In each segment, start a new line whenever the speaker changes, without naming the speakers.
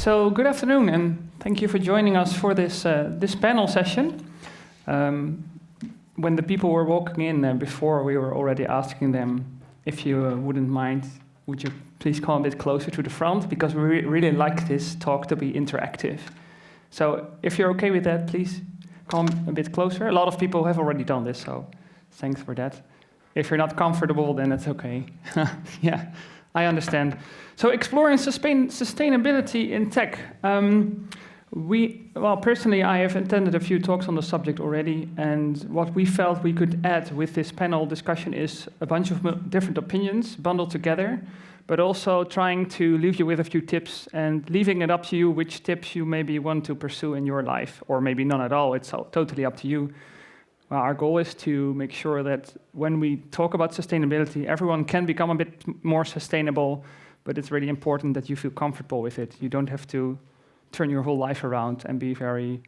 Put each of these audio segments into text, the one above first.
So good afternoon, and thank you for joining us for this panel session. When the people were walking in before, we were already asking them if you wouldn't mind, would you please come a bit closer to the front, because we really like this talk to be interactive. So if you're okay with that, please come a bit closer. A lot of people have already done this, so thanks for that. If you're not comfortable, then it's okay. Yeah, I understand. So exploring sustainability in tech. Personally, I have attended a few talks on the subject already, and what we felt we could add with this panel discussion is a bunch of different opinions bundled together, but also trying to leave you with a few tips and leaving it up to you which tips you maybe want to pursue in your life, or maybe none at all. It's totally up to you. Our goal is to make sure that when we talk about sustainability, everyone can become a bit more sustainable, but it's really important that you feel comfortable with it. You don't have to turn your whole life around and be very,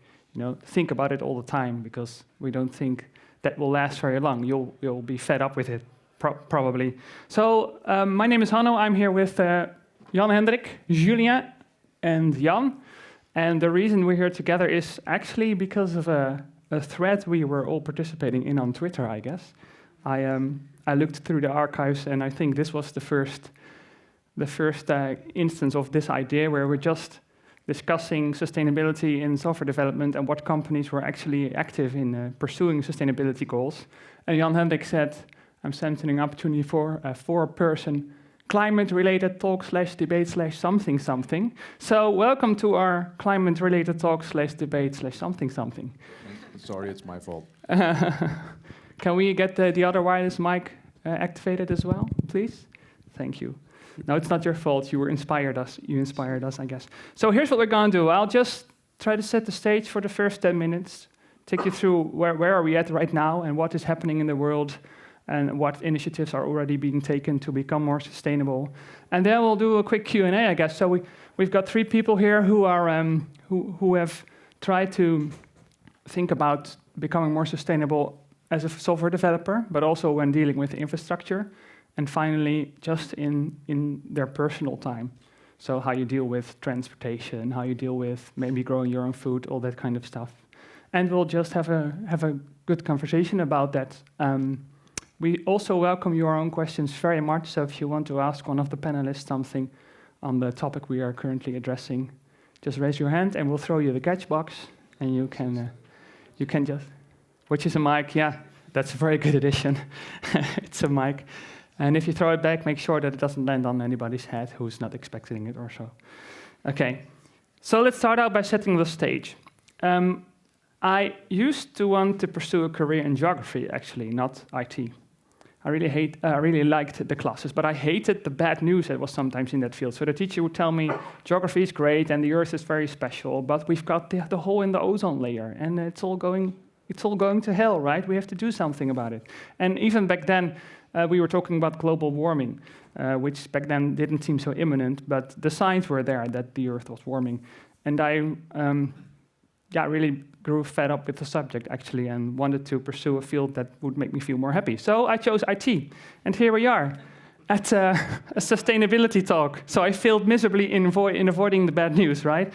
think about it all the time, because we don't think that will last very long. You'll be fed up with it, probably. So my name is Hanno. I'm here with Jan-Hendrik, Julien, and Jan. And the reason we're here together is actually because of a thread we were all participating in on Twitter, I guess. I looked through the archives, and I think this was the first instance of this idea where we're just discussing sustainability in software development and what companies were actually active in pursuing sustainability goals. And Jan-Hendrik said, I'm sensing an opportunity for a four-person climate-related talk/debate/something. So welcome to our climate-related talk/debate/something.
Sorry, it's my fault.
Can we get the other wireless mic activated as well, please? Thank you. No, it's not your fault. You inspired us, I guess. So here's what we're going to do. I'll just try to set the stage for the first 10 minutes, take you through where are we at right now and what is happening in the world and what initiatives are already being taken to become more sustainable. And then we'll do a quick Q&A, I guess. So we've got three people here who have tried to think about becoming more sustainable as a software developer, but also when dealing with infrastructure. And finally, just in their personal time. So how you deal with transportation, how you deal with maybe growing your own food, all that kind of stuff. And we'll just have a good conversation about that. We also welcome your own questions very much. So if you want to ask one of the panelists something on the topic we are currently addressing, just raise your hand and we'll throw you the catch box, and you can just, which is a mic, yeah, that's a very good addition. It's a mic. And if you throw it back, make sure that it doesn't land on anybody's head who's not expecting it or so. Okay, so let's start out by setting the stage. I used to want to pursue a career in geography, actually, not IT. I really liked the classes, but I hated the bad news that was sometimes in that field. So the teacher would tell me, geography is great and the Earth is very special, but we've got the hole in the ozone layer, and it's all going to hell, right? We have to do something about it. And even back then, we were talking about global warming, which back then didn't seem so imminent, but the signs were there that the Earth was warming. And I really grew fed up with the subject, actually, and wanted to pursue a field that would make me feel more happy. So I chose IT, and here we are at a sustainability talk. So I failed miserably in avoiding the bad news, right?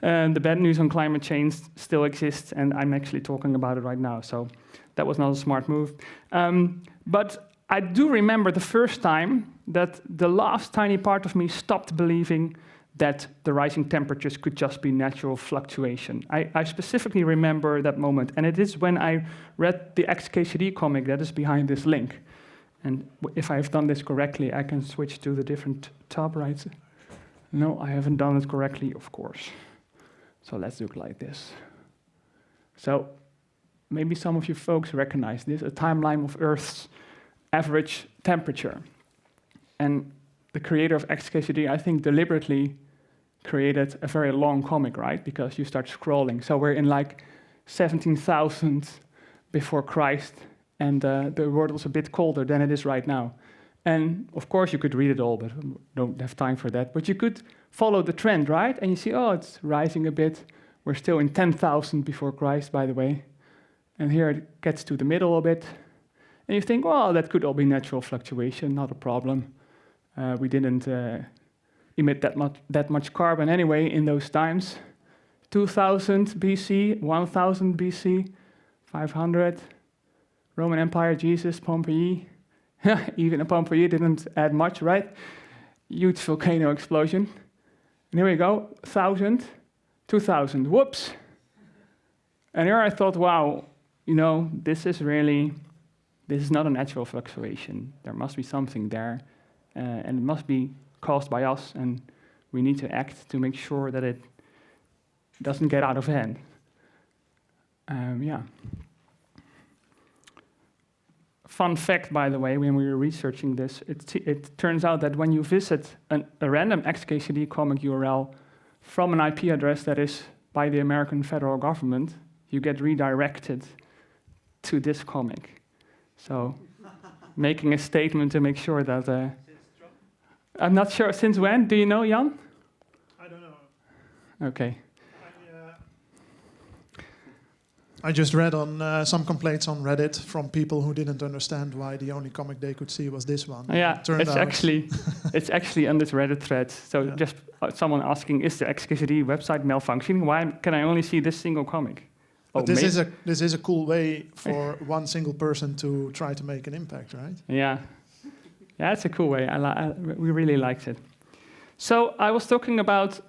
The bad news on climate change still exists, and I'm actually talking about it right now. So that was not a smart move. But I do remember the first time that the last tiny part of me stopped believing that the rising temperatures could just be natural fluctuation. I specifically remember that moment, and it is when I read the XKCD comic that is behind this link. And if I have done this correctly, I can switch to the different tab, right? No, I haven't done it correctly, of course. So let's do it like this. So maybe some of you folks recognize this, a timeline of Earth's average temperature. And the creator of XKCD, I think, deliberately created a very long comic, right? Because you start scrolling. So we're in like 17,000 before Christ, and the world was a bit colder than it is right now. And of course, you could read it all, but I don't have time for that. But you could follow the trend, right? And you see, oh, it's rising a bit. We're still in 10,000 before Christ, by the way. And here it gets to the middle a bit. And you think, well, that could all be natural fluctuation, not a problem. We didn't emit that much carbon anyway in those times. 2000 BC, 1000 BC, 500, Roman Empire, Jesus, Pompeii. Even Pompeii didn't add much, right? Huge volcano explosion. And here we go, 1000, 2000, whoops. And here I thought, wow, this is not a natural fluctuation. There must be something there, and it must be caused by us, and we need to act to make sure that it doesn't get out of hand. Fun fact, by the way, when we were researching this, it turns out that when you visit a random XKCD comic URL from an IP address that is by the American federal government, you get redirected to this comic. So, making a statement to make sure that... I'm not sure, since when? Do you know, Jan?
I don't know.
Okay.
I just read on some complaints on Reddit from people who didn't understand why the only comic they could see was this one.
Yeah, it's actually on this Reddit thread. So just someone asking, is the XKCD website malfunctioning? Why can I only see this single comic?
But this is a cool way for one single person to try to make an impact, right?
Yeah, it's a cool way. We really liked it. So I was talking about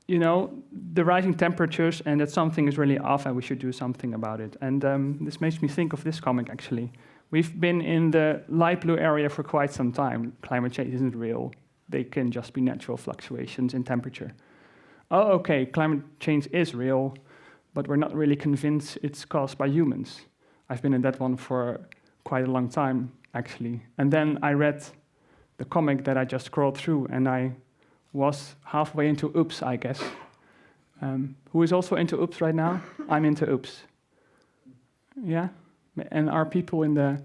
the rising temperatures, and that something is really off and we should do something about it. And this makes me think of this comic, actually. We've been in the light blue area for quite some time. Climate change isn't real. They can just be natural fluctuations in temperature. Oh, okay, climate change is real, but we're not really convinced it's caused by humans. I've been in that one for quite a long time, actually. And then I read the comic that I just scrolled through, and I was halfway into Ouwens, I guess. Who is also into Ouwens right now? I'm into Ouwens. Yeah? And are people in the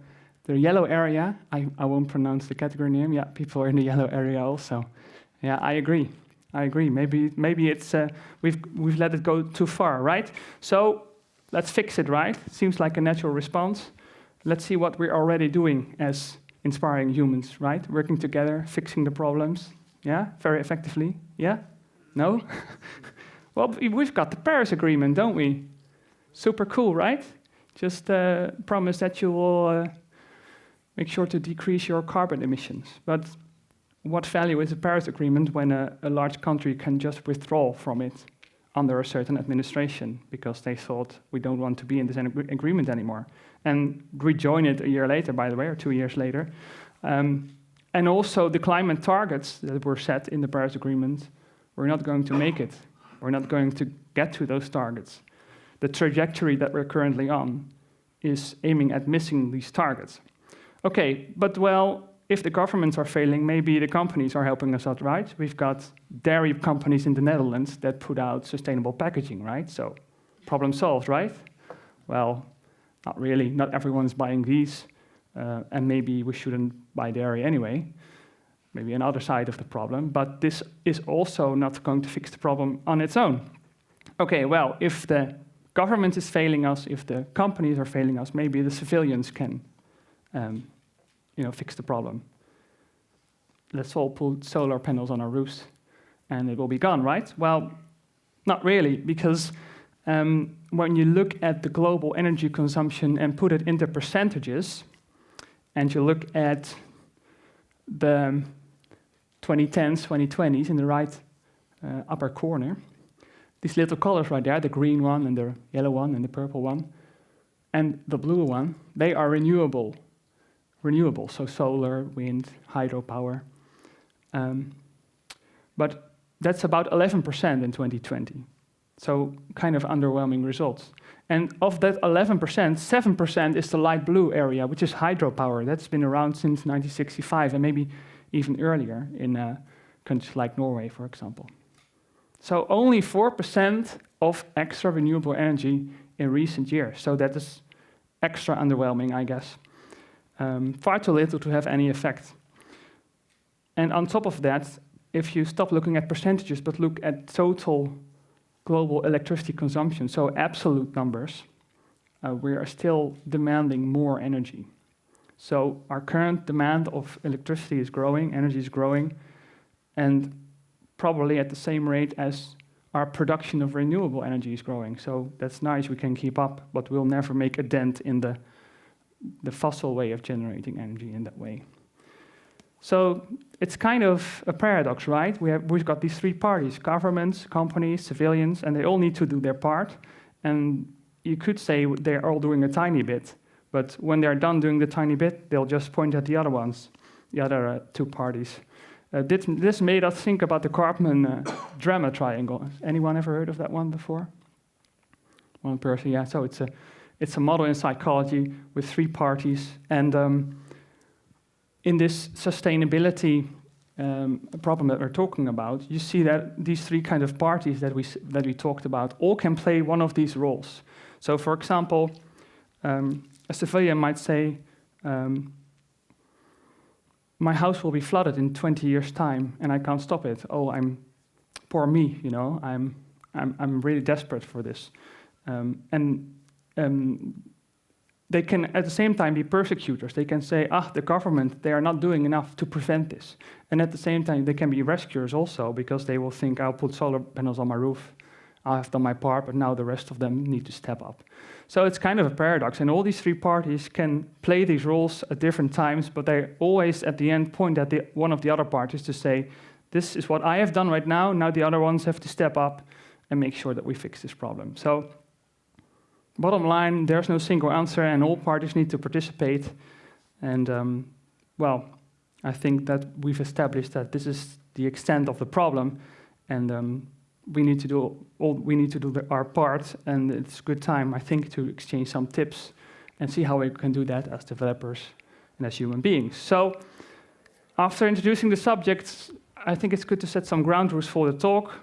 yellow area? I won't pronounce the category name. Yeah, people are in the yellow area also. Yeah, I agree. Maybe it's we've let it go too far, right? So let's fix it, right? Seems like a natural response. Let's see what we're already doing as inspiring humans, right? Working together, fixing the problems. Yeah, very effectively. Yeah? No? Well, we've got the Paris Agreement, don't we? Super cool, right? Just promise that you will make sure to decrease your carbon emissions. But what value is the Paris Agreement when a large country can just withdraw from it under a certain administration because they thought we don't want to be in this agreement anymore, and rejoin it a year later, by the way, or 2 years later. And also the climate targets that were set in the Paris Agreement, we're not going to make it. We're not going to get to those targets. The trajectory that we're currently on is aiming at missing these targets. Okay, but if the governments are failing, maybe the companies are helping us out, right? We've got dairy companies in the Netherlands that put out sustainable packaging, right? So problem solved, right? Well, not really. Not everyone's buying these. And maybe we shouldn't buy dairy anyway. Maybe another side of the problem. But this is also not going to fix the problem on its own. Okay, well, if the government is failing us, if the companies are failing us, maybe the civilians can fix the problem. Let's all put solar panels on our roofs and it will be gone, right? Well, not really, because when you look at the global energy consumption and put it into percentages, and you look at the 2010s, 2020s in the right upper corner, these little colors right there, the green one and the yellow one and the purple one, and the blue one, they are renewable, so solar, wind, hydropower. But that's about 11% in 2020. So kind of underwhelming results. And of that 11%, 7% is the light blue area, which is hydropower. That's been around since 1965 and maybe even earlier in countries like Norway, for example. So only 4% of extra renewable energy in recent years. So that is extra underwhelming, I guess. Far too little to have any effect. And on top of that, if you stop looking at percentages but look at total global electricity consumption, so absolute numbers, we are still demanding more energy. So our current demand of electricity is growing, energy is growing, and probably at the same rate as our production of renewable energy is growing. So that's nice, we can keep up, but we'll never make a dent in the fossil way of generating energy in that way. So it's kind of a paradox, right? We've got these three parties: governments, companies, civilians, and they all need to do their part. And you could say they're all doing a tiny bit, but when they're done doing the tiny bit, they'll just point at the other ones, the other two parties. This made us think about the Karpman drama triangle. Has anyone ever heard of that one before? One person, yeah. So it's a model in psychology with three parties, and in this sustainability problem that we're talking about, you see that these three kind of parties that we talked about all can play one of these roles. So, for example, a civilian might say, my house will be flooded in 20 years' time, and I can't stop it. Oh, poor me, you know. I'm really desperate for this, they can at the same time be persecutors. They can say, the government, they are not doing enough to prevent this. And at the same time, they can be rescuers also, because they will think, I'll put solar panels on my roof, I have done my part, but now the rest of them need to step up. So it's kind of a paradox, and all these three parties can play these roles at different times, but they always at the end point at one of the other parties to say, this is what I have done right now the other ones have to step up and make sure that we fix this problem. So bottom line, there's no single answer, and all parties need to participate. And I think that we've established that this is the extent of the problem, and we need to do our part. And it's a good time, I think, to exchange some tips and see how we can do that as developers and as human beings. So, after introducing the subjects, I think it's good to set some ground rules for the talk.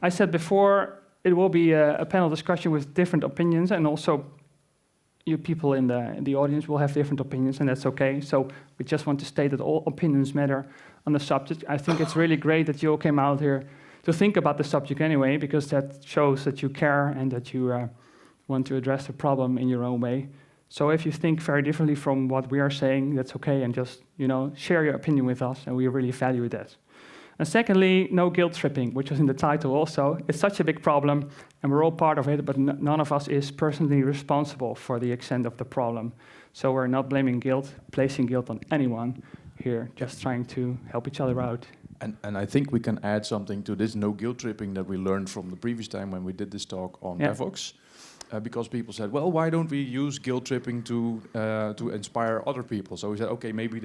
I said before, it will be a panel discussion with different opinions, and also you people in the audience will have different opinions, and that's okay. So we just want to state that all opinions matter on the subject. I think it's really great that you all came out here to think about the subject anyway, because that shows that you care and that you want to address the problem in your own way. So if you think very differently from what we are saying, that's okay, and just, share your opinion with us, and we really value that. And secondly, no guilt tripping, which was in the title also. It's such a big problem, and we're all part of it, but none of us is personally responsible for the extent of the problem. So we're not placing guilt on anyone here, just trying to help each other out.
And I think we can add something to this no guilt tripping that we learned from the previous time when we did this talk on DevOps. Because people said, well, why don't we use guilt tripping to inspire other people? So we said, okay, maybe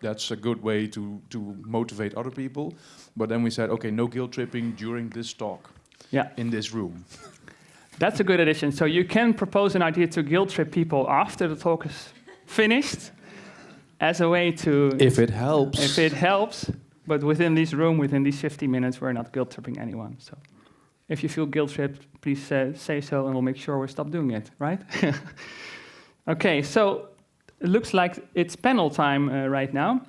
that's a good way to motivate other people. But then we said, okay, no guilt tripping during this talk in this room.
That's a good addition. So you can propose an idea to guilt trip people after the talk is finished as a way to...
If it helps.
If it helps. But within this room, within these 50 minutes, we're not guilt tripping anyone. So if you feel guilt tripped, please say so, and we'll make sure we stop doing it, right? Okay, so it looks like it's panel time right now.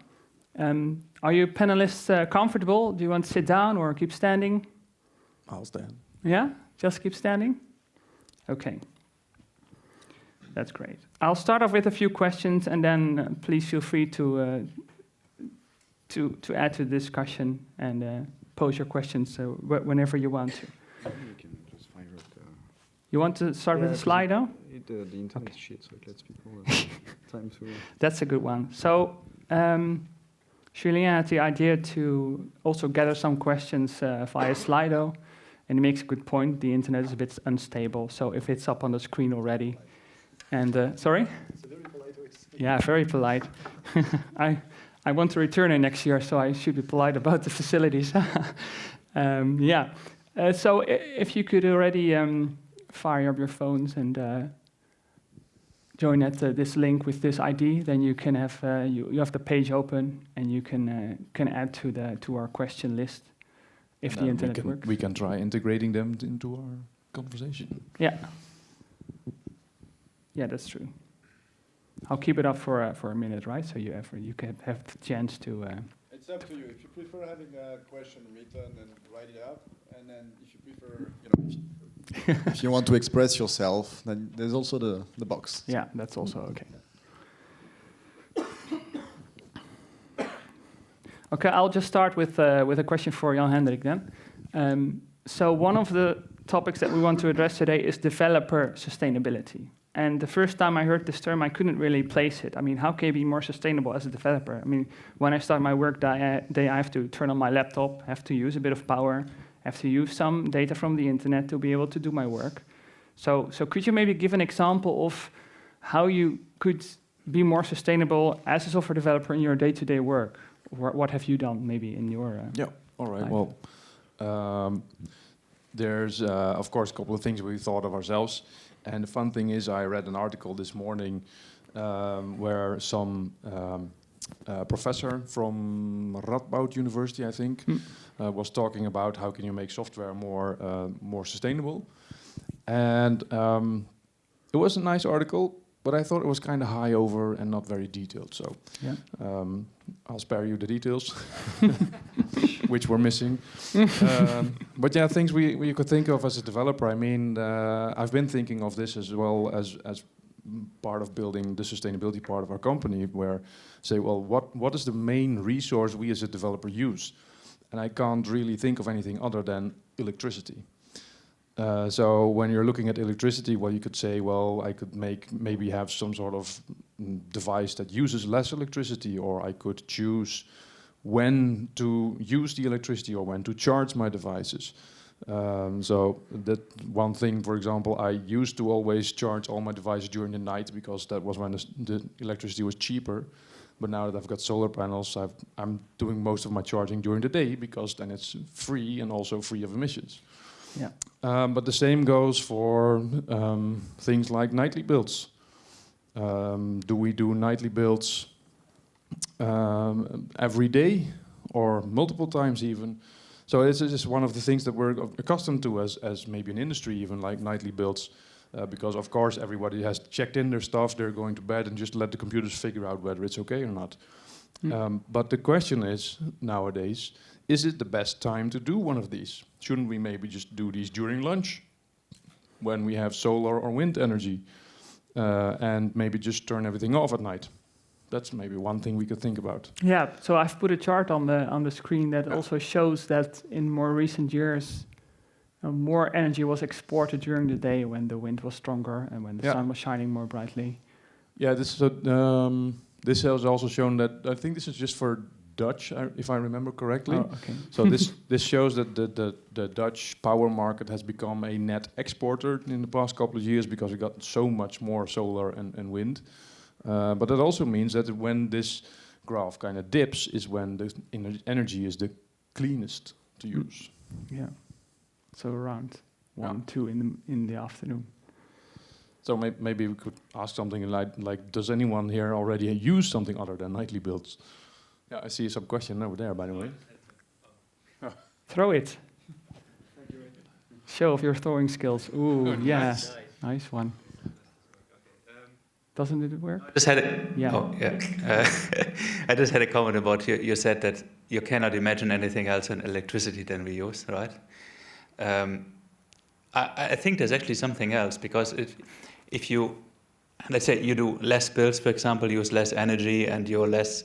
Are you panelists comfortable? Do you want to sit down or keep standing?
I'll stand.
Yeah? Just keep standing? Okay. That's great. I'll start off with a few questions, and then please feel free to add to the discussion and pose your questions whenever you want to.
You can just fire up the...
You want to start with a Slido?
The internet shit, so it lets people time to...
That's a good one. So, Julien had the idea to also gather some questions via Slido, and he makes a good point. The internet is a bit unstable, so if it's up on the screen already... And, sorry?
It's a very polite way to speak.
Yeah, very polite. I want to return in next year, so I should be polite about the facilities. So if you could already fire up your phones and join at this link with this ID, then you can have you have the page open, and you can add to our question list if the internet works.
We can try integrating them into our conversation.
Yeah, that's true. I'll keep it up for a minute, right? So you can have the chance to...
It's up to you. If you prefer having a question written and write it up, and then if you prefer, if you want to express yourself, then there's also the box.
Yeah, that's also okay. Okay, I'll just start with a question for Jan-Hendrik then. So one of the topics that we want to address today is developer sustainability. And the first time I heard this term, I couldn't really place it. I mean, how can you be more sustainable as a developer? I mean, when I start my work day, I have to turn on my laptop, have to use a bit of power, have to use some data from the internet to be able to do my work. So could you maybe give an example of how you could be more sustainable as a software developer in your day-to-day work? What have you done maybe in your
Yeah, all right.
life?
Well, there's, of course, a couple of things we thought of ourselves. And the fun thing is I read an article this morning where some professor from Radboud University, I think, was talking about how can you make software more sustainable. And it was a nice article, but I thought it was kind of high over and not very detailed. So I'll spare you the details, which were missing. But yeah, things we could think of as a developer. I mean, I've been thinking of this as well as part of building the sustainability part of our company, where say, well, what is the main resource we as a developer use? And I can't really think of anything other than electricity. So when you're looking at electricity, well, you could say, well, I could maybe have some sort of device that uses less electricity, or I could choose when to use the electricity or when to charge my devices. So that one thing, for example, I used to always charge all my devices during the night because that was when the electricity was cheaper. But now that I've got solar panels, I'm doing most of my charging during the day because then it's free and also free of emissions. Yeah. But the same goes for things like nightly builds. Do we do nightly builds every day or multiple times even? So this is just one of the things that we're accustomed to as maybe an industry, even like nightly builds, because of course everybody has checked in their stuff, they're going to bed and just let the computers figure out whether it's okay or not. But the question is, nowadays, is it the best time to do one of these? Shouldn't we maybe just do these during lunch, when we have solar or wind energy, and maybe just turn everything off at night? That's maybe one thing we could think about.
Yeah, so I've put a chart on the screen that also shows that in more recent years, more energy was exported during the day when the wind was stronger and when the sun was shining more brightly. Yeah,
this has also shown that, I think this is just for Dutch, if I remember correctly.
Oh, okay.
So this shows that the Dutch power market has become a net exporter in the past couple of years because we got so much more solar and wind. But that also means that when this graph kind of dips is when the energy is the cleanest to use.
Yeah, so around 1, 2 in the afternoon.
So maybe we could ask something like, does anyone here already use something other than nightly builds? Yeah, I see some question over there, by the way.
Throw it. Show off your throwing skills. Ooh, yeah, nice one. Doesn't it work?
I just had I just had a comment about you said that you cannot imagine anything else in electricity than we use, right? I think there's actually something else, because if you, let's say you do less builds, for example, use less energy and you're less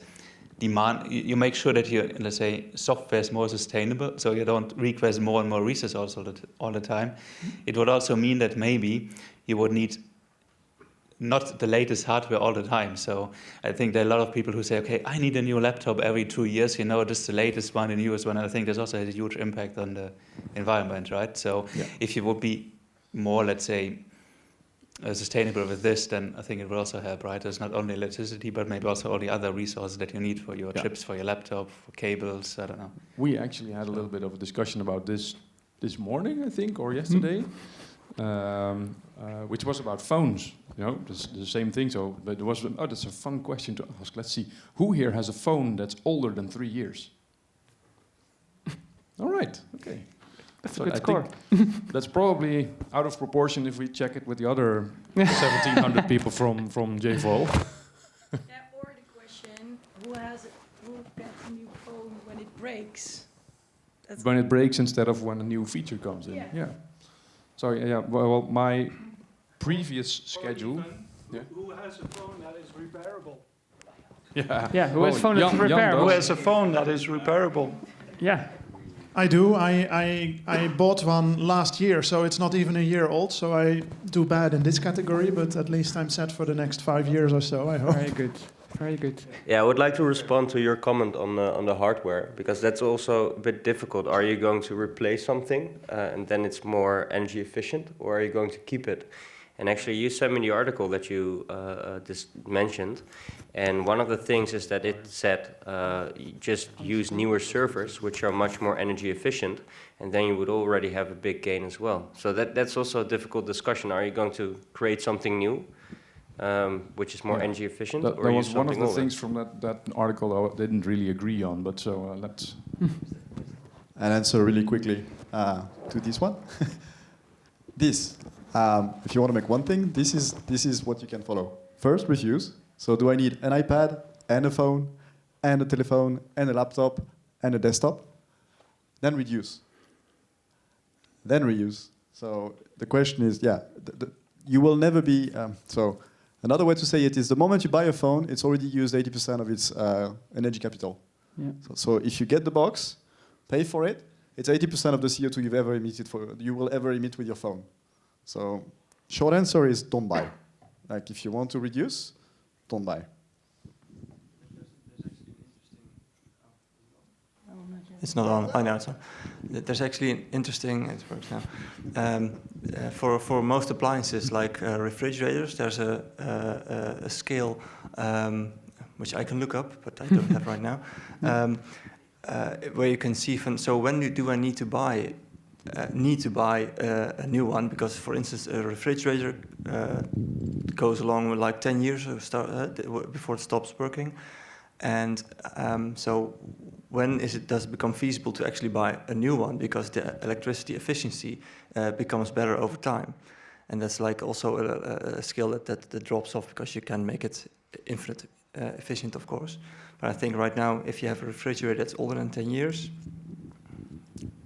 demand, you make sure that your, let's say, software is more sustainable, so you don't request more and more resources all the time. It would also mean that maybe you would need not the latest hardware all the time. So I think there are a lot of people who say, okay, I need a new laptop every 2 years, this is the latest one, the newest one, and I think this also has a huge impact on the environment, right? So if you would be more, let's say, sustainable with this, then I think it will also help, right? There's not only electricity, but maybe also all the other resources that you need for your chips, for your laptop, for cables, I don't know.
We actually had a little bit of a discussion about this morning, I think, or yesterday, which was about phones. The same thing. So, but it was, that's a fun question to ask. Let's see, who here has a phone that's older than 3 years? All right, okay.
That's a good score.
That's probably out of proportion if we check it with the other 1,700 people from JVOL.
Or the question, who gets a new phone when it breaks?
When it breaks instead of when a new feature comes in. Yeah. So well, my previous schedule.
Who has a phone that is repairable?
Yeah, who has phone that's repairable?
Who has a phone that is repairable?
Yeah.
I do. I bought one last year, so it's not even a year old. So I do bad in this category, but at least I'm set for the next 5 years or so, I hope.
Very good. Very good.
Yeah, I would like to respond to your comment on the hardware, because that's also a bit difficult. Are you going to replace something and then it's more energy efficient, or are you going to keep it? And actually, you sent me the article that you just mentioned, and one of the things is that it said just use newer servers, which are much more energy efficient, and then you would already have a big gain as well. So that's also a difficult discussion. Are you going to create something new, which is more energy efficient,
That
or use
was one of
something
the
older?
things from that article I didn't really agree on, but so let's...
And answer really quickly to this one. This, if you want to make one thing, this is what you can follow. First, reuse. So do I need an iPad and a phone and a telephone and a laptop and a desktop? Then reduce. Then reuse. So the question is, you will never be... so another way to say it is the moment you buy a phone, it's already used 80% of its energy capital.
Yeah.
So if you get the box, pay for it, it's 80% of the CO2 you will ever emit with your phone. So short answer is don't buy. Like if you want to reduce, don't buy.
It's not on. I know it's on. There's actually an interesting. It works now. For most appliances like refrigerators, there's a scale which I can look up, but I don't have right now. Where you can see so when do I need to buy a new one, because for instance a refrigerator goes along with like 10 years before it stops working, and so when does it become feasible to actually buy a new one, because the electricity efficiency becomes better over time, and that's like also a skill that drops off, because you can make it infinite efficient, of course. But I think right now, if you have a refrigerator that's older than 10 years,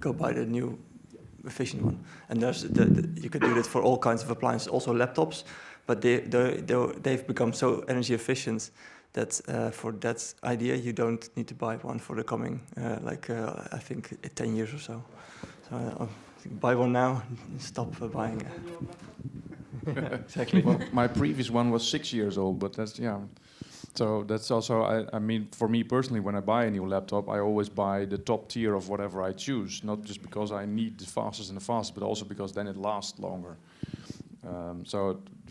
go buy the new efficient one. And there's you could do that for all kinds of appliances, also laptops, but they've become so energy efficient that for that idea, you don't need to buy one for the coming, I think, 10 years or so. So buy one now, and stop buying. Exactly.
Well, my previous one was 6 years old, but that's, So that's also, I mean, for me personally, when I buy a new laptop, I always buy the top tier of whatever I choose, not just because I need the fastest and the fastest, but also because then it lasts longer.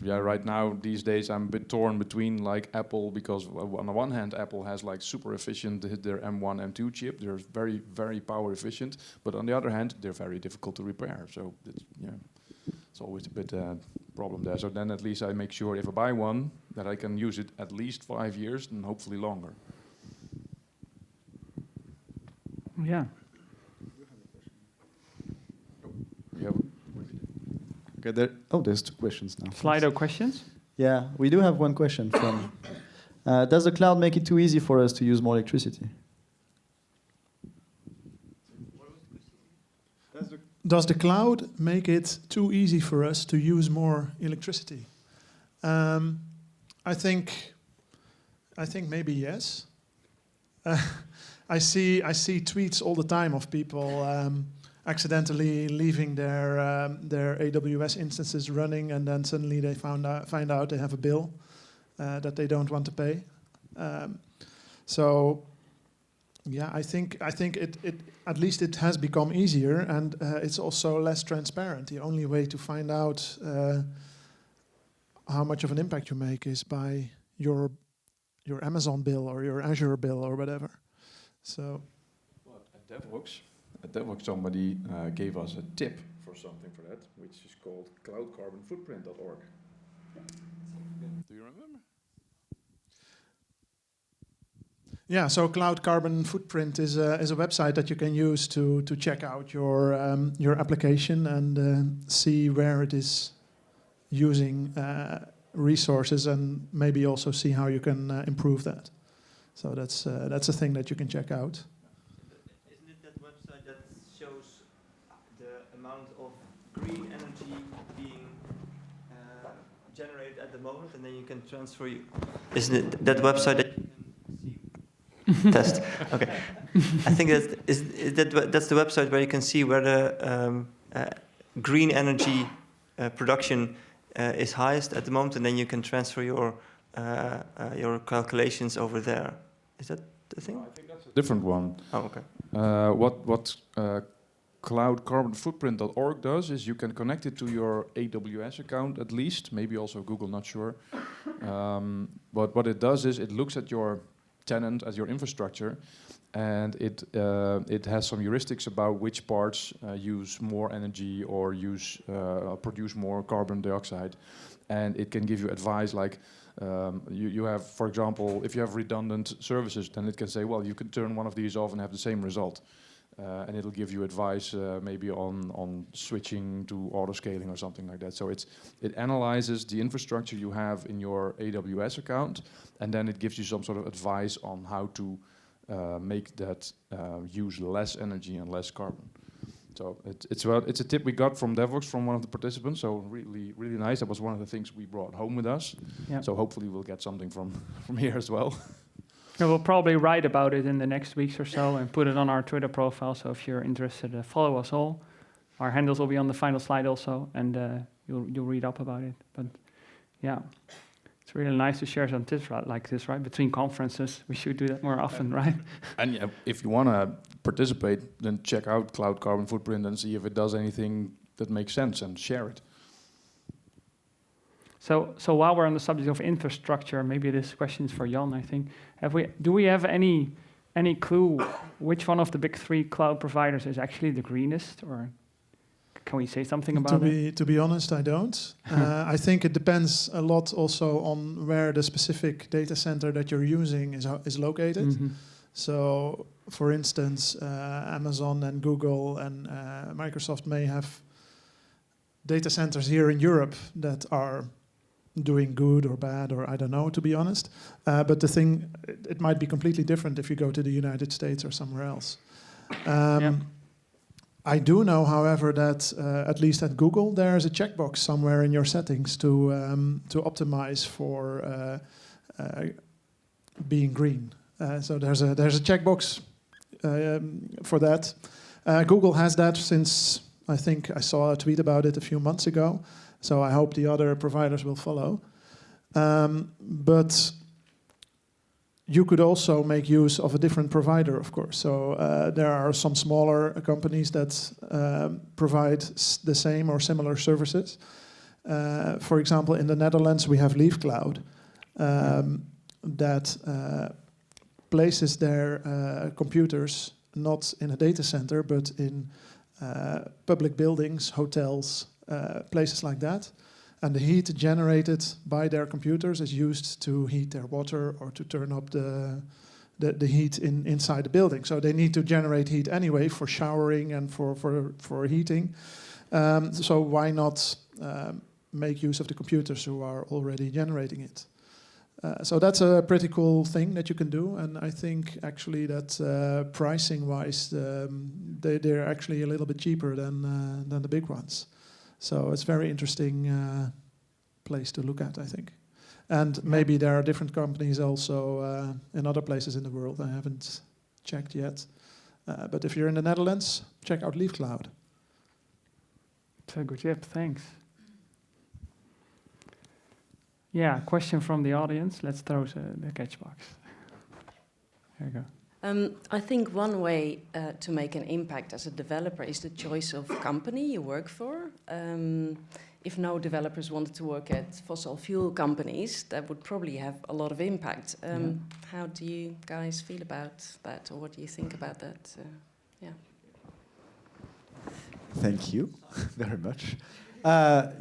Right now, these days, I'm a bit torn between like Apple, because on the one hand, Apple has like super efficient, their M1, M2 chip, they're very, very power efficient, but on the other hand, they're very difficult to repair. So it's always a bit problem there. So then at least I make sure if I buy one, that I can use it at least 5 years and hopefully longer.
Yeah.
Okay, there's 2 questions now.
Slido questions?
Yeah, we do have one question from... does the cloud make it too easy for us to use more electricity?
Does the cloud make it too easy for us to use more electricity? I think maybe yes. I see tweets all the time of people accidentally leaving their AWS instances running, and then suddenly they find out they have a bill that they don't want to pay. I think it at least it has become easier, and it's also less transparent. The only way to find out how much of an impact you make is by your Amazon bill or your Azure bill or whatever. So,
at DevOps, somebody gave us a tip for something for that, which is called cloudcarbonfootprint.org. Do you remember?
Yeah, so Cloud Carbon Footprint is a website that you can use to check out your application and see where it is using resources, and maybe also see how you can improve that. So that's a thing that you can check out.
Isn't it that website that shows the amount of green energy being generated at the moment, and then you can transfer? Isn't it that website that you can test. Okay. I think that's the website where you can see where the green energy production is highest at the moment, and then you can transfer your calculations over there. Is that the thing?
I think that's a different one.
Oh, okay.
What cloudcarbonfootprint.org does is you can connect it to your AWS account at least, maybe also Google, not sure. But what it does is it looks at your tenant, at your infrastructure, and it has some heuristics about which parts use more energy or produce more carbon dioxide, and it can give you advice like you have, for example, if you have redundant services, then it can say, well, you can turn one of these off and have the same result. And it'll give you advice maybe on switching to auto-scaling or something like that. So it analyzes the infrastructure you have in your AWS account, and then it gives you some sort of advice on how to make that use less energy and less carbon. So it's a tip we got from Devox from one of the participants. So really nice. That was one of the things we brought home with us. Yep. So hopefully we'll get something from here as well.
Yeah, we'll probably write about it in the next weeks or so and put it on our Twitter profile. So if you're interested, follow us all. Our handles will be on the final slide also, and you'll read up about it. But yeah, it's really nice to share some tips like this, right? Between conferences, we should do that more often, right?
And yeah, if you want to participate, then check out Cloud Carbon Footprint and see if it does anything that makes sense and share it.
So while we're on the subject of infrastructure, maybe this question is for Jan, I think. Do we have any clue which one of the big three cloud providers is actually the greenest, or can we say something about it?
To be honest, I don't. I think it depends a lot also on where the specific data center that you're using is located. Mm-hmm. So, for instance, Amazon and Google and Microsoft may have data centers here in Europe that are doing good or bad, or I don't know, to be honest. But the thing, it might be completely different if you go to the United States or somewhere else. I do know, however, that at least at Google, there is a checkbox somewhere in your settings to optimize for being green. So there's a checkbox for that. Google has that since, I think I saw a tweet about it a few months ago. So I hope the other providers will follow. But you could also make use of a different provider, of course. So there are some smaller companies that provide the same or similar services. For example, in the Netherlands, we have LeafCloud that places their computers not in a data center, but in public buildings, hotels, places like that. And the heat generated by their computers is used to heat their water or to turn up the heat inside the building. So they need to generate heat anyway for showering and for heating. So why not make use of the computers who are already generating it? So that's a pretty cool thing that you can do. And I think actually that pricing-wise, they're actually a little bit cheaper than the big ones. So it's a very interesting place to look at, I think. And maybe there are different companies also in other places in the world. I haven't checked yet. But if you're in the Netherlands, check out LeafCloud.
It's a good tip, thanks. Yeah, question from the audience. Let's throw the catch box. There you go.
I think one way to make an impact as a developer is the choice of company you work for. If no developers wanted to work at fossil fuel companies, that would probably have a lot of impact. How do you guys feel about that, or what do you think about that?
Thank you very much. A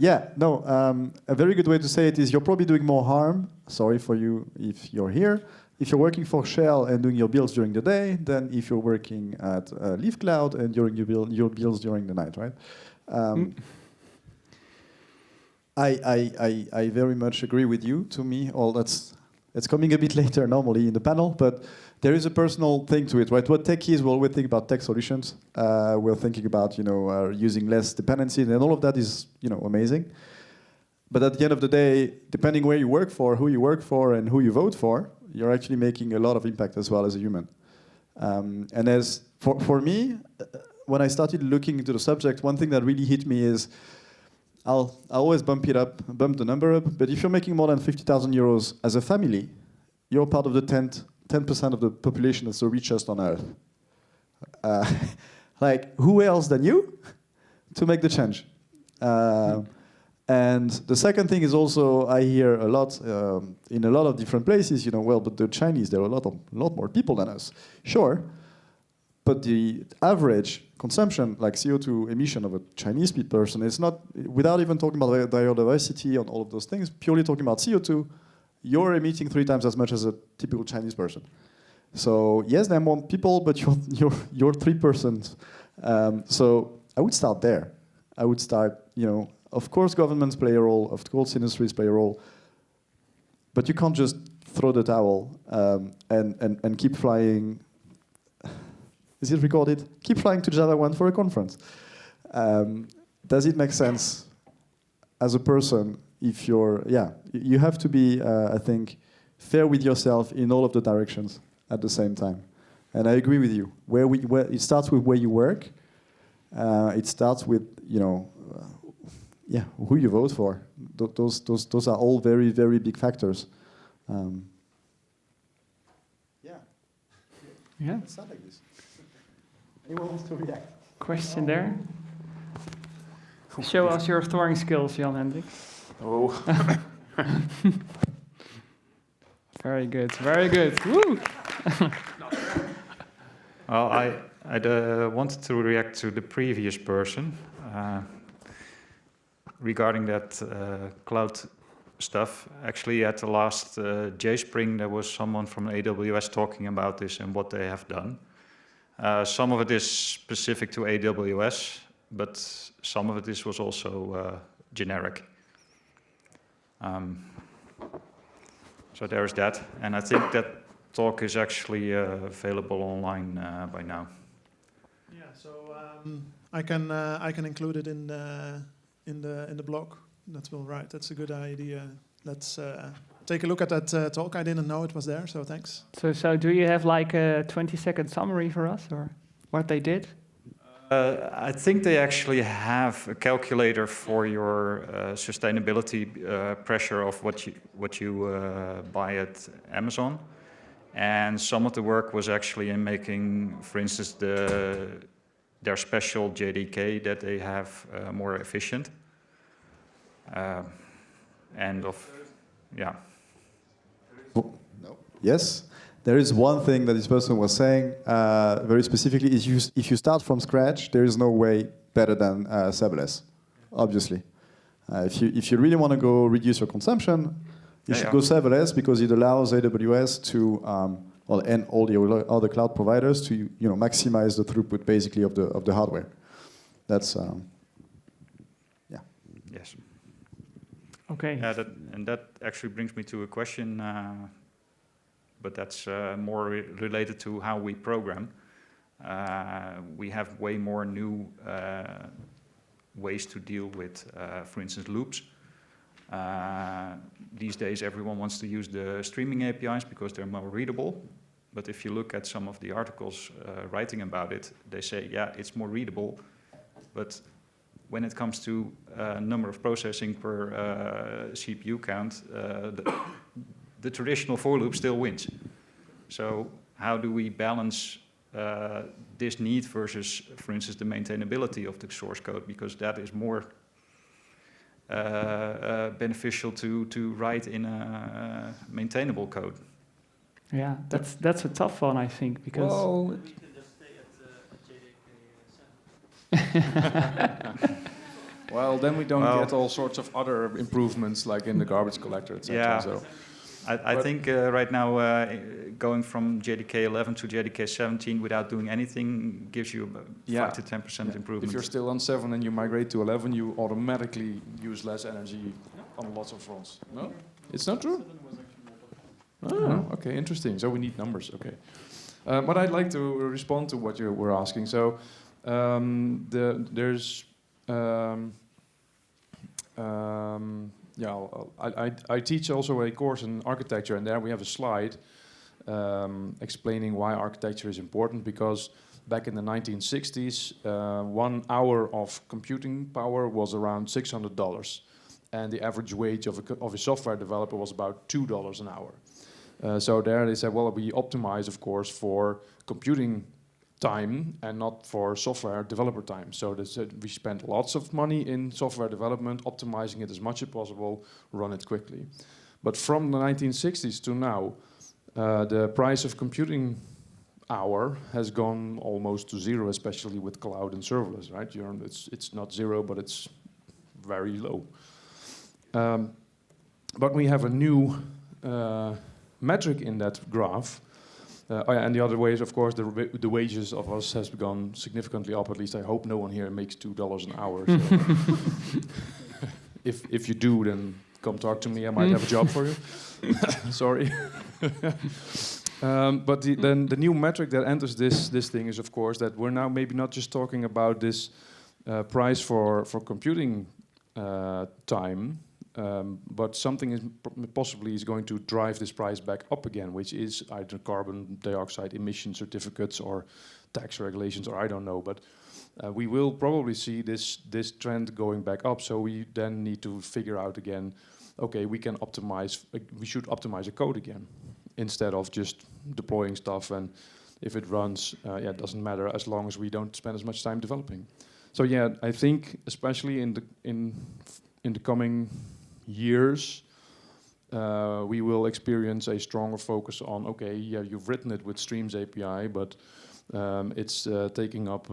very good way to say it is you're probably doing more harm, sorry for you if you're here, if you're working for Shell and doing your builds during the day, than if you're working at LeafCloud and doing your builds during the night, right? I very much agree with you. To me, it's coming a bit later normally in the panel, but there is a personal thing to it, right? What tech is, we'll think about tech solutions. We're thinking about, using less dependency, and all of that is, amazing. But at the end of the day, depending where you work for, who you work for, and who you vote for, you're actually making a lot of impact as well as a human. And as for me, when I started looking into the subject, one thing that really hit me is I always bump the number up. But if you're making more than 50,000 euros as a family, you're part of the 10% of the population that's the richest on earth. Like, who else than you to make the change? And the second thing is also, I hear a lot in a lot of different places, well, but the Chinese, they're a lot more people than us. Sure, but the average consumption, like CO2 emission of a Chinese person, is not, without even talking about biodiversity and all of those things, purely talking about CO2, you're emitting 3 times as much as a typical Chinese person. So yes, there are more people, but you're 3%. So I would start there. I would start, of course governments play a role, of course industries play a role, but you can't just throw the towel and keep flying. Is it recorded? Keep flying to Java 1 for a conference. Does it make sense as a person if you have to be, I think, fair with yourself in all of the directions at the same time. And I agree with you. Where it starts with where you work. It starts with, who you vote for. Those are all very, very big factors.
Yeah.
It's not like this. Anyone wants to react?
Question there? Show us your throwing skills, Jan-Hendrik.
Oh.
Very good, very good. Woo!
Well, I wanted to react to the previous person regarding that cloud stuff. Actually, at the last JSpring, there was someone from AWS talking about this and what they have done. Some of it is specific to AWS, but some of it was also generic. So there's that, and I think that talk is actually available online by now.
Yeah, so I can include it in the blog. That's all right. That's a good idea. Let's take a look at that talk. I didn't know it was there, so thanks.
So do you have like a 20-second summary for us, or what they did?
I think they actually have a calculator for your sustainability pressure of what you buy at Amazon, and some of the work was actually in making, for instance, their special JDK that they have more efficient.
No. Yes. There is one thing that this person was saying very specifically is if you start from scratch, there is no way better than serverless, obviously. If you really want to go reduce your consumption, you should go serverless because it allows AWS to, and all the other cloud providers to maximize the throughput basically of the hardware. That's,
Yes.
Okay.
That actually brings me to a question, but that's more related to how we program. We have way more new ways to deal with, for instance, loops. These days, everyone wants to use the streaming APIs because they're more readable. But if you look at some of the articles writing about it, they say, yeah, it's more readable, but when it comes to number of processing per CPU count, the traditional for loop still wins. So how do we balance this need versus, for instance, the maintainability of the source code? Because that is more beneficial to write in a maintainable code.
Yeah, that's a tough one, I think, because...
Well,
we can just stay at JDK 7.
Well, then we don't get all sorts of other improvements like in the garbage collector, etc.
Yeah,
so.
I think right now going from JDK 11 to JDK 17 without doing anything gives you 5 to 10% improvement.
If you're still on 7 and you migrate to 11, you automatically use less energy on lots of fronts. No? It's not true? Oh, okay, interesting. So we need numbers, okay. But I'd like to respond to what you were asking. So there's... I teach also a course in architecture, and there we have a slide explaining why architecture is important, because back in the 1960s, 1 hour of computing power was around $600, and the average wage of a software developer was about $2 an hour. So there they said, well, we optimize, of course, for computing time and not for software developer time. So they said we spent lots of money in software development, optimizing it as much as possible, run it quickly. But from the 1960s to now, the price of computing hour has gone almost to zero, especially with cloud and serverless, right? It's not zero, but it's very low. But we have a new metric in that graph. And the other way is, of course, the wages of us has gone significantly up. At least I hope no one here makes $2 an hour. So if you do, then come talk to me. I might have a job for you. Sorry. But then the new metric that enters this thing is, of course, that we're now maybe not just talking about this price for computing time, but something is possibly is going to drive this price back up again, which is either carbon dioxide emission certificates or tax regulations, or I don't know. But we will probably see this trend going back up. So we then need to figure out again, okay, we can optimize. We should optimize a code again instead of just deploying stuff. And if it runs, it doesn't matter as long as we don't spend as much time developing. So yeah, I think especially in the coming years, we will experience a stronger focus on, okay, yeah, you've written it with Streams API, but it's taking up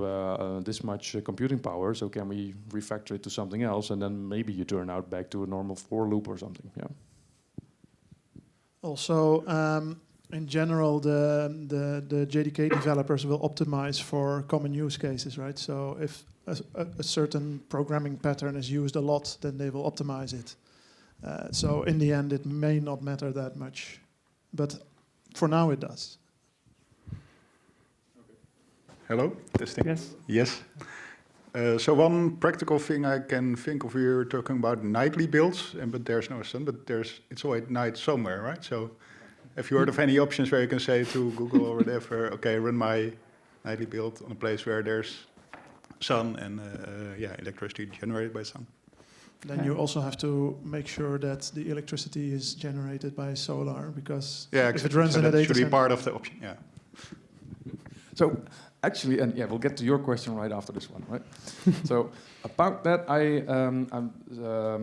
this much computing power, so can we refactor it to something else, and then maybe you turn out back to a normal for loop or something, yeah.
Also, in general, the JDK developers will optimize for common use cases, right? So if a certain programming pattern is used a lot, then they will optimize it. So in the end, it may not matter that much, but for now it does.
Hello, testing.
Yes.
Yes. So one practical thing I can think of, we're talking about nightly builds, but there's no sun, but it's always night somewhere, right? So have you heard of any options where you can say to Google or whatever, okay, run my nightly build on a place where there's sun and electricity generated by sun?
Then you also have to make sure that the electricity is generated by solar, because if it runs in a data
center,
center,
part of the option. Yeah.
So actually, and yeah, we'll get to your question right after this one, right? So about that,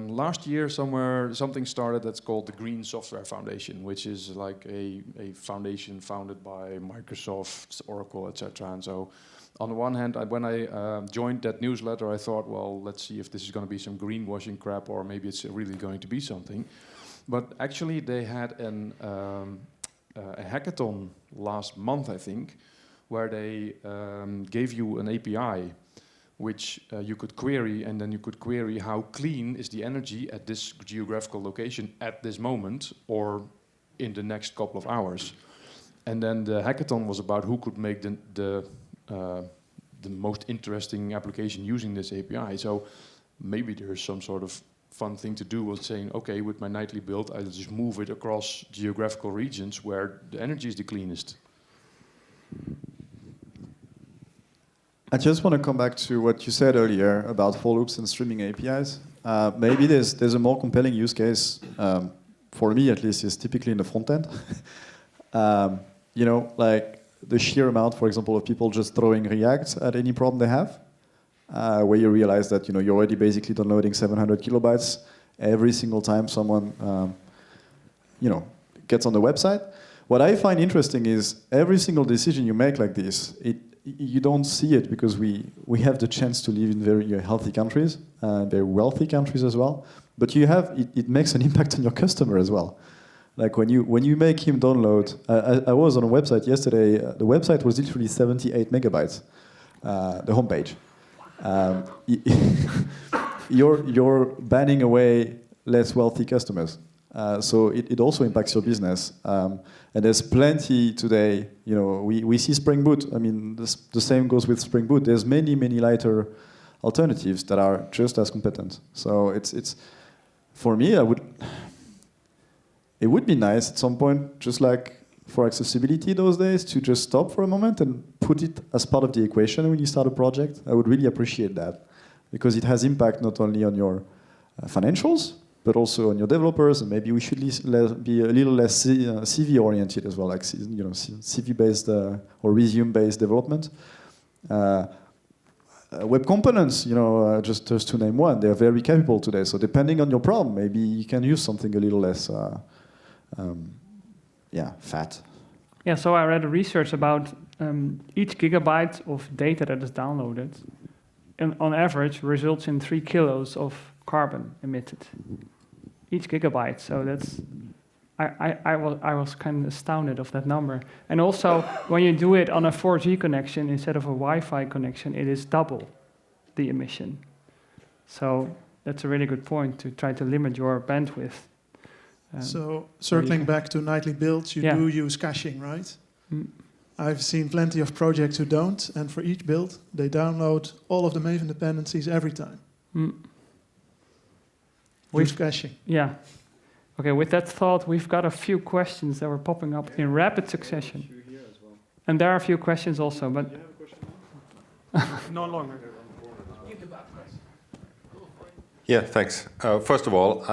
last year somewhere something started that's called the Green Software Foundation, which is like a foundation founded by Microsoft, Oracle, etc. And so on the one hand, when I joined that newsletter, I thought, well, let's see if this is going to be some greenwashing crap, or maybe it's really going to be something. But actually, they had a hackathon last month, I think, where they gave you an API which you could query, and then you could query how clean is the energy at this geographical location at this moment or in the next couple of hours. And then the hackathon was about who could make the most interesting application using this API. So maybe there's some sort of fun thing to do with saying, okay, with my nightly build, I'll just move it across geographical regions where the energy is the cleanest.
I just want to come back to what you said earlier about for loops and streaming APIs. Maybe there's a more compelling use case, for me at least, is typically in the front end. Like the sheer amount, for example, of people just throwing React at any problem they have, where you realize that you're already basically downloading 700 kilobytes every single time someone gets on the website. What I find interesting is every single decision you make like this, you don't see it because we have the chance to live in very healthy countries, very wealthy countries as well. But it makes an impact on your customer as well. Like when you make him download, I was on a website yesterday. The website was literally 78 megabytes, the homepage. You're banning away less wealthy customers. So it also impacts your business. And there's plenty today, we see Spring Boot. I mean, the same goes with Spring Boot. There's many, many lighter alternatives that are just as competent. So it's for me, it would be nice at some point, just like for accessibility those days to just stop for a moment and put it as part of the equation when you start a project. I would really appreciate that, because it has impact not only on your financials, but also on your developers, and maybe we should be a little less CV oriented as well, like CV based or resume-based development. Web components, just to name one, they are very capable today. So depending on your problem, maybe you can use something a little less, fat.
Yeah, so I read research about each gigabyte of data that is downloaded, and on average results in 3 kilos of carbon emitted. Each gigabyte, so that's, I was kind of astounded of that number. And also, when you do it on a 4G connection instead of a Wi-Fi connection, it is double the emission. So that's a really good point, to try to limit your bandwidth.
So circling back to nightly builds, you do use caching, right?
Mm.
I've seen plenty of projects who don't, and for each build, they download all of the Maven dependencies every time.
Mm.
Use caching.
Yeah. Okay, with that thought, we've got a few questions that were popping up in rapid succession. And there are a few questions also, but...
No longer.
Yeah, thanks. First of all,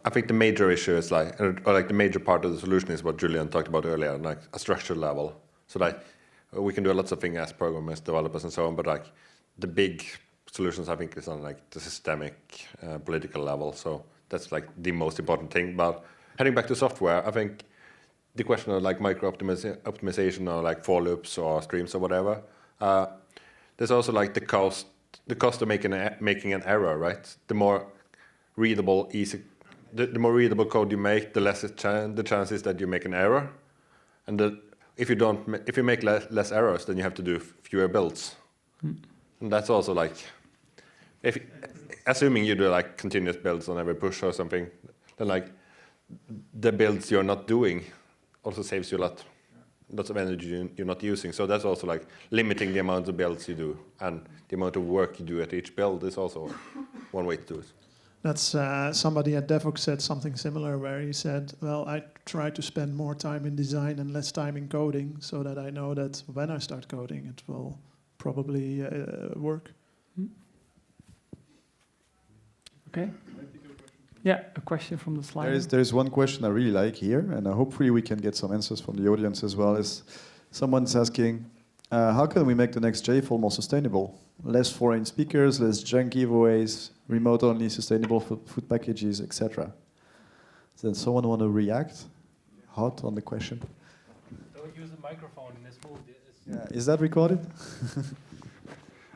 I think the major issue is the major part of the solution is what Julien talked about earlier, like a structural level. So we can do lots of things as programmers, developers, and so on, but the big solutions I think is on the systemic political level. So that's the most important thing. But heading back to software, I think the question of micro optimization or for loops or streams or whatever. There's also the cost of making an error, right? The more readable, the more readable code you make, the less the chances that you make an error. And if you make less errors, then you have to do fewer builds. Mm. And that's also assuming you do continuous builds on every push or something, then the builds you're not doing also saves you lots of energy you're not using. So that's also limiting the amount of builds you do, and the amount of work you do at each build is also one way to do it.
That's somebody at Devox said something similar, where he said, well, I try to spend more time in design and less time in coding, so that I know that when I start coding, it will probably work.
Okay. Yeah, a question from the slide.
There is one question I really like here, and hopefully we can get some answers from the audience as well. Is someone's asking, how can we make the next JFall more sustainable? Less foreign speakers, less junk giveaways, remote-only sustainable food packages, etc. Does someone want to react hot on the question?
Don't use a microphone in this move.
Yeah, is that recorded?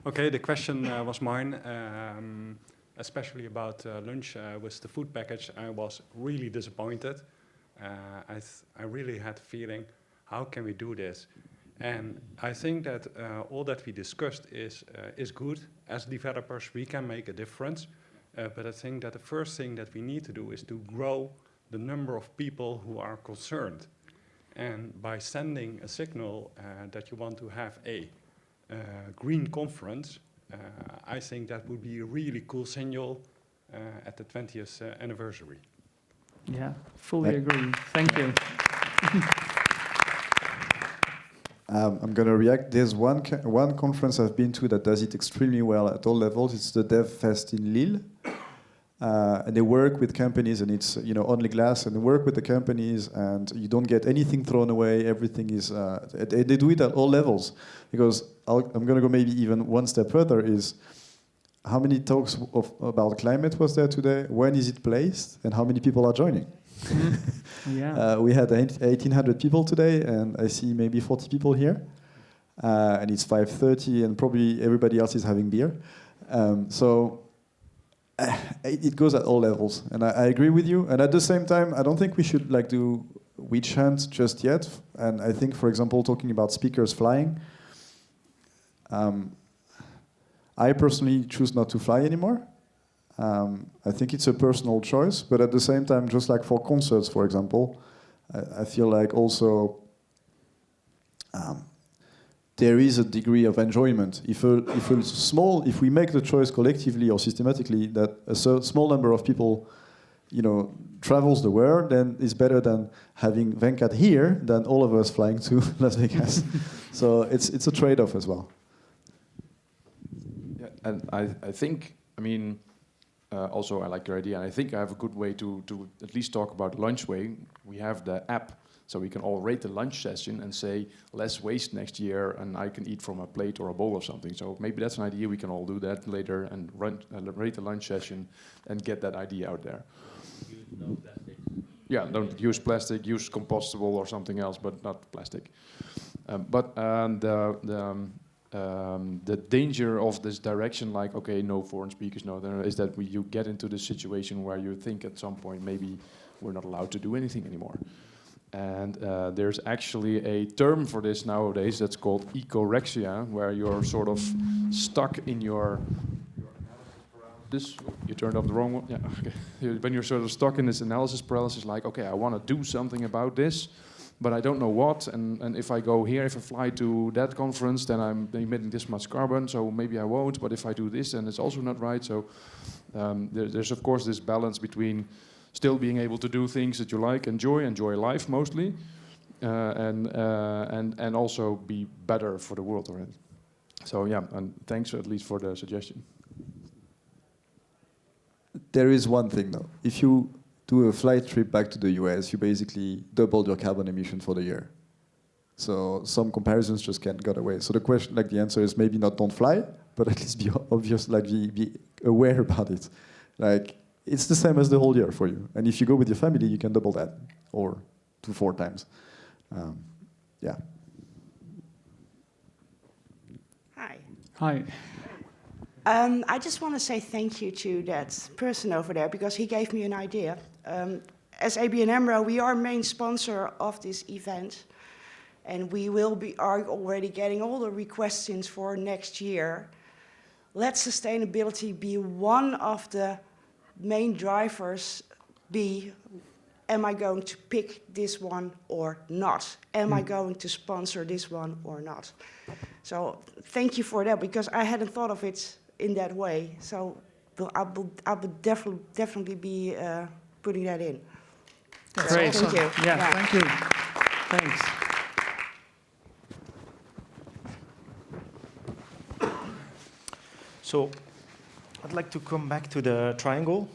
Okay, the question was mine. Especially about lunch with the food package, I was really disappointed. I really had the feeling, how can we do this? And I think that all that we discussed is good. As developers, we can make a difference. But I think that the first thing that we need to do is to grow the number of people who are concerned. And by sending a signal that you want to have a green conference, I think that would be a really cool signal at the 20th anniversary.
Yeah, fully agree. Thank you.
I'm going to react. There's one conference I've been to that does it extremely well at all levels. It's the Dev Fest in Lille. And they work with companies, and it's only glass, and they work with the companies, and you don't get anything thrown away. Everything is they do it at all levels. Because I'm going to go maybe even one step further. Is how many talks about climate was there today? When is it placed? And how many people are joining?
Yeah.
We had 1,800 people today, and I see maybe 40 people here. And it's 5:30, and probably everybody else is having beer. It goes at all levels, and I agree with you. And at the same time, I don't think we should do witch hunt just yet. And I think, for example, talking about speakers flying, I personally choose not to fly anymore. I think it's a personal choice, but at the same time, just like for concerts, for example, I feel like also there is a degree of enjoyment. If we make the choice collectively or systematically that a small number of people travels the world, then it's better than having Venkat here than all of us flying to Las Vegas. So it's a trade-off as well.
Yeah, and I think, also I like your idea, and I think I have a good way to at least talk about lunch way. We have the app, so we can all rate the lunch session and say less waste next year, and I can eat from a plate or a bowl or something. So maybe that's an idea. We can all do that later and rate the lunch session and get that idea out there.
Use no plastic.
Yeah, don't use plastic. Use compostable or something else, but not plastic. The danger of this direction, like, okay, no foreign speakers, is that you get into the situation where you think at some point maybe we're not allowed to do anything anymore. And there's actually a term for this nowadays that's called ecorexia, where you're sort of stuck in your analysis paralysis. You turned off the wrong one. Yeah, okay. When you're sort of stuck in this analysis paralysis, like, okay, I want to do something about this, but I don't know what. And if I go here, if I fly to that conference, then I'm emitting this much carbon, so maybe I won't. But if I do this, then it's also not right. So there's of course this balance between still being able to do things that you like, enjoy life mostly, and also be better for the world already. So yeah, and thanks at least for the suggestion.
There is one thing though. If you do a flight trip back to the US, you basically doubled your carbon emission for the year. So some comparisons just can't get away. So the question, the answer is maybe not don't fly, but at least be obvious, be aware about it. It's the same as the whole year for you. And if you go with your family, you can double that, or 2-4 times. Yeah.
Hi.
Hi.
I just want to say thank you to that person over there, because he gave me an idea. As ABN AMRO, we are main sponsor of this event, and we are already getting all the requests in for next year. Let sustainability be one of the main drivers. Am I going to pick this one or not? Am I going to sponsor this one or not? So thank you for that, because I hadn't thought of it in that way. So I would definitely be putting that in.
Great.
Thank you.
Yeah,
Thank you.
Thanks.
So I'd like to come back to the triangle,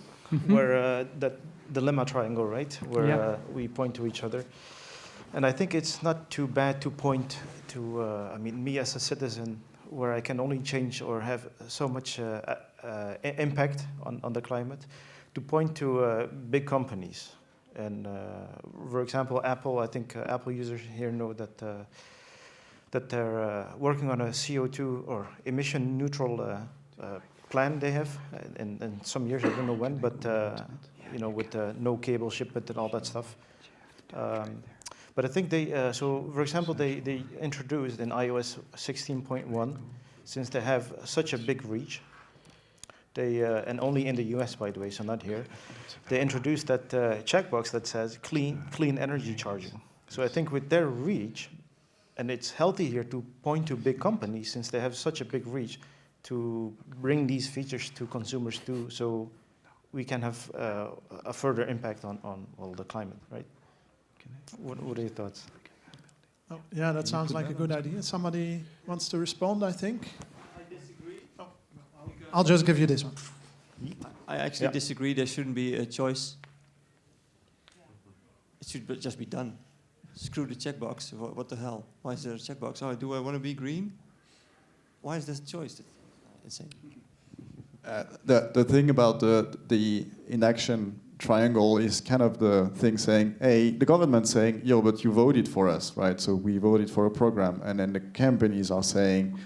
where that dilemma triangle, right? Where we point to each other. And I think it's not too bad to point to, me as a citizen, where I can only change or have so much impact on the climate, to point to big companies. And for example, Apple, I think Apple users here know that they're working on a CO2 or emission neutral plan they have in some years, I don't know when, but with no cable shipment and all that stuff. But I think so for example, they introduced in iOS 16.1, since they have such a big reach, and only in the US, by the way, so not here, they introduced that checkbox that says clean energy charging. So I think with their reach, and it's healthy here to point to big companies, since they have such a big reach, to bring these features to consumers too, so we can have a further impact on the climate, right? What are your thoughts?
Oh, yeah, that sounds like a good idea. Somebody wants to respond, I think.
I disagree.
Oh, I'll just give you this one.
I actually disagree. There shouldn't be a choice. It should just be done. Screw the checkbox. What the hell? Why is there a checkbox? Oh, do I want to be green? Why is there a choice? Insane.
The thing about the inaction triangle is kind of the thing saying, hey, the government saying, yo, but you voted for us, right? So we voted for a program. And then the companies are saying,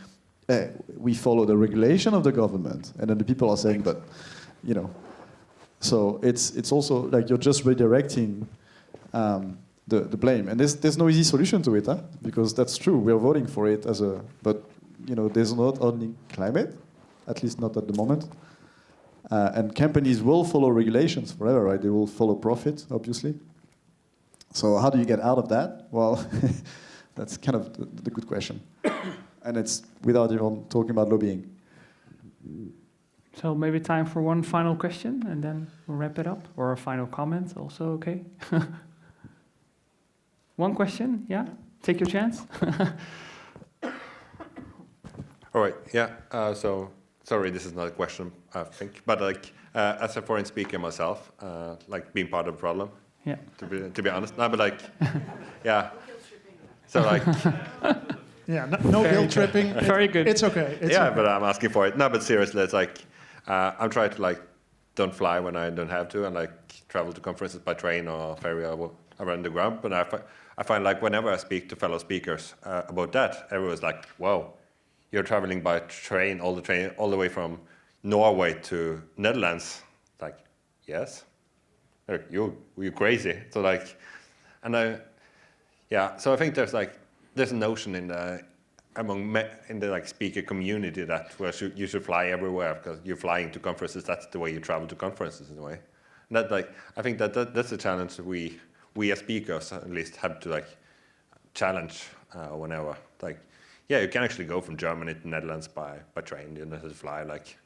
hey, we follow the regulation of the government. And then the people are saying, but, So it's also like you're just redirecting the blame. And there's no easy solution to it, because that's true. We're voting for it but there's not only climate, at least not at the moment. And companies will follow regulations forever, right? They will follow profit, obviously. So how do you get out of that? Well, that's kind of the good question. And it's without even talking about lobbying.
So maybe time for one final question, and then we'll wrap it up, or a final comment, also okay. One question, yeah? Take your chance.
All right, yeah, so, sorry, this is not a question, I think, but like, as a foreign speaker myself, like being part of the problem,
yeah.
to be honest, no, but like, yeah, so like...
Yeah, no guilt tripping.
Very good.
It's okay. It's
yeah,
okay.
but I'm asking for it. No, but seriously, it's like, I'm trying to like, don't fly when I don't have to, and like, travel to conferences by train or ferry or around the ground, but I find like, whenever I speak to fellow speakers about that, everyone's like, wow, you're traveling by train all the way from Norway to Netherlands. Like, yes, you're crazy. So like, and so I think there's a notion in the like speaker community that you should fly everywhere because you're flying to conferences. That's the way you travel to conferences in a way. And that like, I think that's a challenge we as speakers at least have to like challenge whenever like. Yeah, you can actually go from Germany to Netherlands by train. You don't have to fly. Like,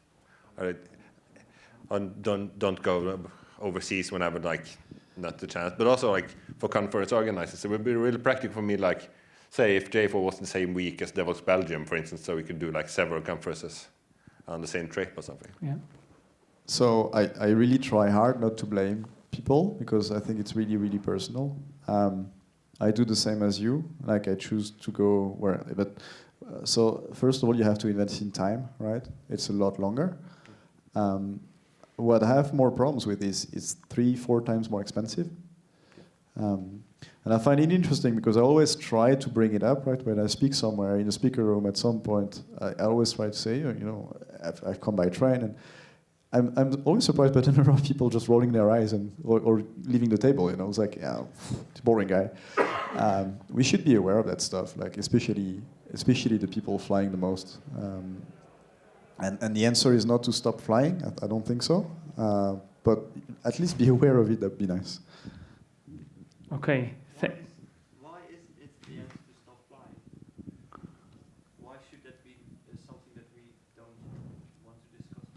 don't go overseas whenever like not the chance. But also like for conference organizers, it would be really practical for me. Like, say if J4 was the same week as Davos Belgium, for instance, so we could do like several conferences on the same trip or something.
Yeah.
So I really try hard not to blame people because I think it's really, really personal. I do the same as you. Like I choose to go where, but so first of all, you have to invest in time, right? It's a lot longer. What I have more problems with is it's 3-4 times more expensive. And I find it interesting because I always try to bring it up, right? When I speak somewhere in a speaker room at some point, I always try to say, you know, I've come by train, and I'm always surprised by the number of people just rolling their eyes or leaving the table. You know, it's like, yeah, it's a boring guy. We should be aware of that stuff, like especially the people flying the most. And the answer is not to stop flying. I don't think so. But at least be aware of it. That'd be nice.
Okay.
Why is it the answer to stop flying? Why should that be something that we don't want to discuss?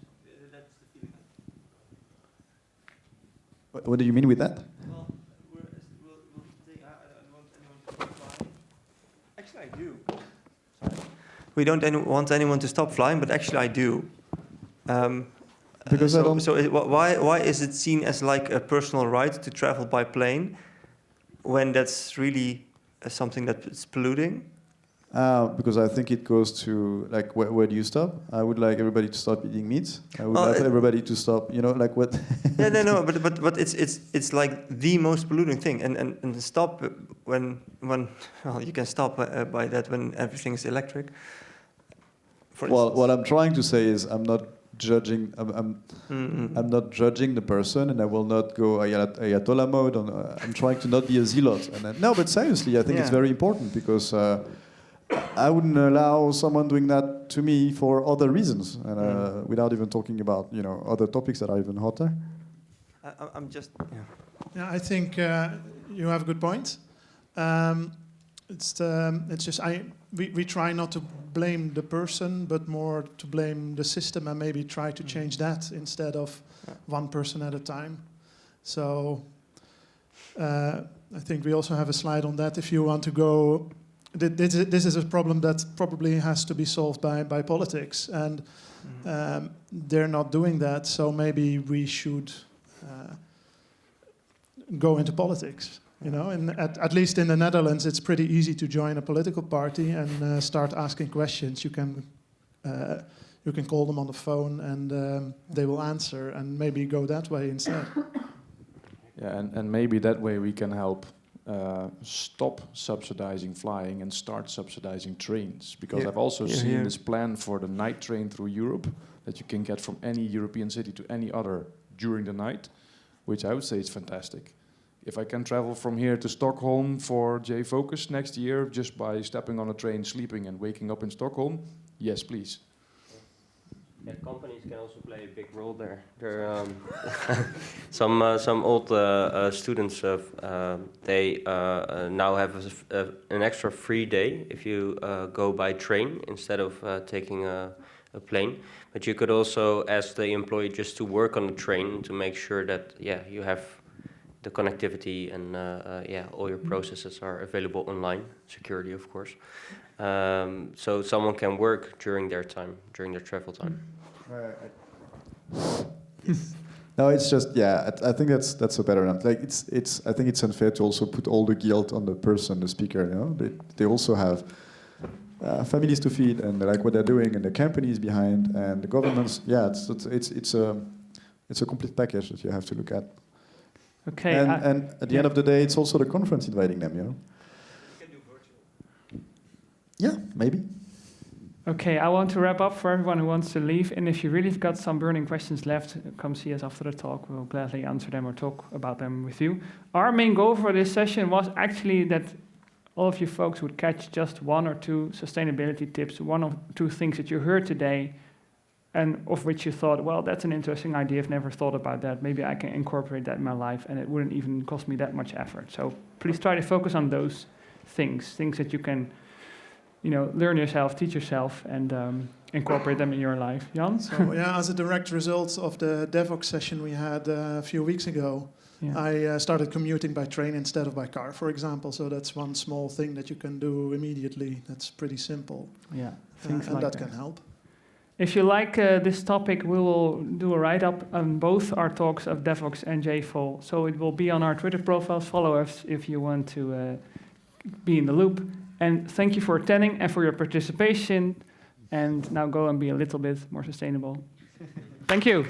That's the feeling.
What do you mean with that?
Well, I don't want anyone to stop flying. Actually, I do. Sorry. We don't want anyone to stop flying, but actually I do.
Because I don't.
So why is it seen as like a personal right to travel by plane, when that's really something that's polluting?
Because I think it goes to like where do you stop? I would like everybody to stop eating meat. I would like everybody to stop. You know, like what?
Yeah, no, but it's like the most polluting thing, and stop when well you can stop by that when everything is electric.
Well, what I'm trying to say is I'm not judging. I'm not judging the person, and I will not go Ayatollah mode. I'm trying to not be a zealot. And no, but seriously, I think it's very important because. I wouldn't allow someone doing that to me for other reasons, and without even talking about other topics that are even hotter.
I'm just
yeah. I think you have a good point. It's just we try not to blame the person, but more to blame the system, and maybe try to change that instead of one person at a time. So I think we also have a slide on that. If you want to go. This is a problem that probably has to be solved by politics, and they're not doing that. So maybe we should go into politics. And at least in the Netherlands, it's pretty easy to join a political party and start asking questions. You can call them on the phone, and they will answer, and maybe go that way instead.
Yeah, and maybe that way we can help. Stop subsidizing flying and start subsidizing trains, because I've also seen this plan for the night train through Europe that you can get from any European city to any other during the night, which I would say is fantastic. If I can travel from here to Stockholm for J-Focus next year just by stepping on a train, sleeping and waking up in Stockholm, yes, please.
Yeah, companies can also play a big role there. There, some old students they now have an extra free day if you go by train instead of taking a a plane. But you could also ask the employee just to work on the train to make sure that you have the connectivity and all your processes are available online, security of course. So someone can work during their time, during their travel time.
No, it's just I think that's a better answer. Like I think it's unfair to also put all the guilt on the person, the speaker. You know, they also have families to feed, and they like what they're doing, and the companies behind, and the governments. Yeah, it's a complete package that you have to look at.
Okay.
And at the end of the day, it's also the conference inviting them. You know.
You can do virtual.
Yeah, maybe.
Okay, I want to wrap up for everyone who wants to leave. And if you really have got some burning questions left, come see us after the talk. We'll gladly answer them or talk about them with you. Our main goal for this session was actually that all of you folks would catch just one or two sustainability tips, one or two things that you heard today, and of which you thought, well, that's an interesting idea. I've never thought about that. Maybe I can incorporate that in my life, and it wouldn't even cost me that much effort. So please try to focus on those things that you can learn yourself, teach yourself, and incorporate them in your life. Jan?
So as a direct result of the DevOps session we had a few weeks ago, I started commuting by train instead of by car, for example. So that's one small thing that you can do immediately. That's pretty simple.
Yeah,
and like that can help.
If you like this topic, we will do a write-up on both our talks of DevOps and JFol. So it will be on our Twitter profiles. Follow us if you want to be in the loop. And thank you for attending and for your participation. And now go and be a little bit more sustainable. Thank you.